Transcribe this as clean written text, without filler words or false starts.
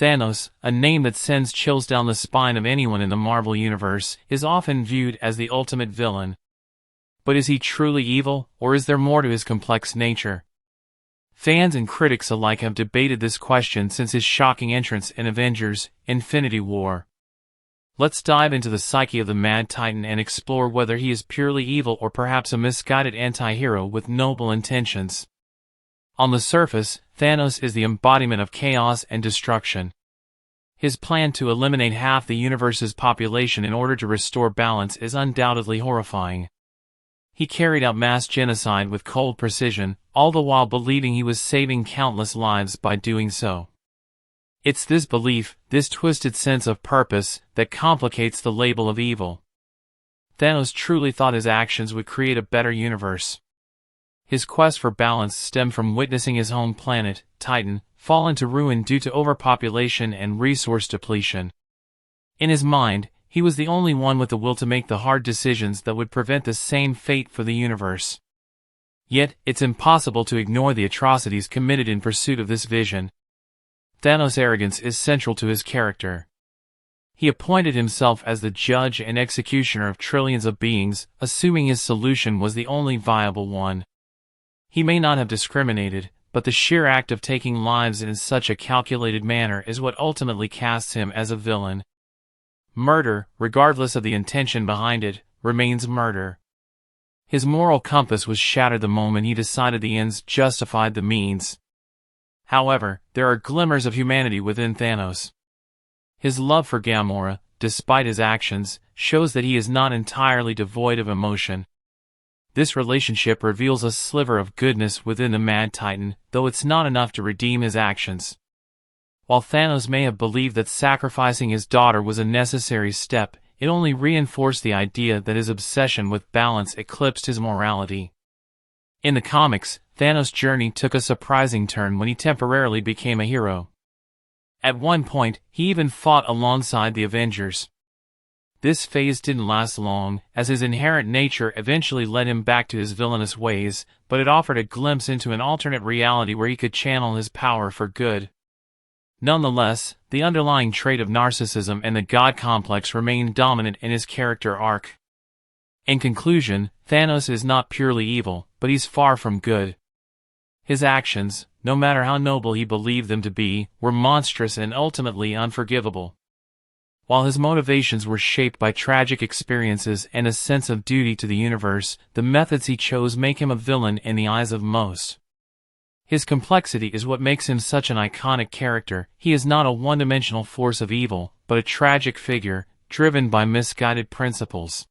Thanos, a name that sends chills down the spine of anyone in the Marvel Universe, is often viewed as the ultimate villain. But is he truly evil, or is there more to his complex nature? Fans and critics alike have debated this question since his shocking entrance in Avengers: Infinity War. Let's dive into the psyche of the Mad Titan and explore whether he is purely evil or perhaps a misguided anti-hero with noble intentions. On the surface, Thanos is the embodiment of chaos and destruction. His plan to eliminate half the universe's population in order to restore balance is undoubtedly horrifying. He carried out mass genocide with cold precision, all the while believing he was saving countless lives by doing so. It's this belief, this twisted sense of purpose, that complicates the label of evil. Thanos truly thought his actions would create a better universe. His quest for balance stemmed from witnessing his home planet, Titan, fall into ruin due to overpopulation and resource depletion. In his mind, he was the only one with the will to make the hard decisions that would prevent the same fate for the universe. Yet, it's impossible to ignore the atrocities committed in pursuit of this vision. Thanos' arrogance is central to his character. He appointed himself as the judge and executioner of trillions of beings, assuming his solution was the only viable one. He may not have discriminated, but the sheer act of taking lives in such a calculated manner is what ultimately casts him as a villain. Murder, regardless of the intention behind it, remains murder. His moral compass was shattered the moment he decided the ends justified the means. However, there are glimmers of humanity within Thanos. His love for Gamora, despite his actions, shows that he is not entirely devoid of emotion. This relationship reveals a sliver of goodness within the Mad Titan, though it's not enough to redeem his actions. While Thanos may have believed that sacrificing his daughter was a necessary step, it only reinforced the idea that his obsession with balance eclipsed his morality. In the comics, Thanos' journey took a surprising turn when he temporarily became a hero. At one point, he even fought alongside the Avengers. This phase didn't last long, as his inherent nature eventually led him back to his villainous ways, but it offered a glimpse into an alternate reality where he could channel his power for good. Nonetheless, the underlying trait of narcissism and the God complex remained dominant in his character arc. In conclusion, Thanos is not purely evil, but he's far from good. His actions, no matter how noble he believed them to be, were monstrous and ultimately unforgivable. While his motivations were shaped by tragic experiences and a sense of duty to the universe, the methods he chose make him a villain in the eyes of most. His complexity is what makes him such an iconic character. He is not a one-dimensional force of evil, but a tragic figure, driven by misguided principles.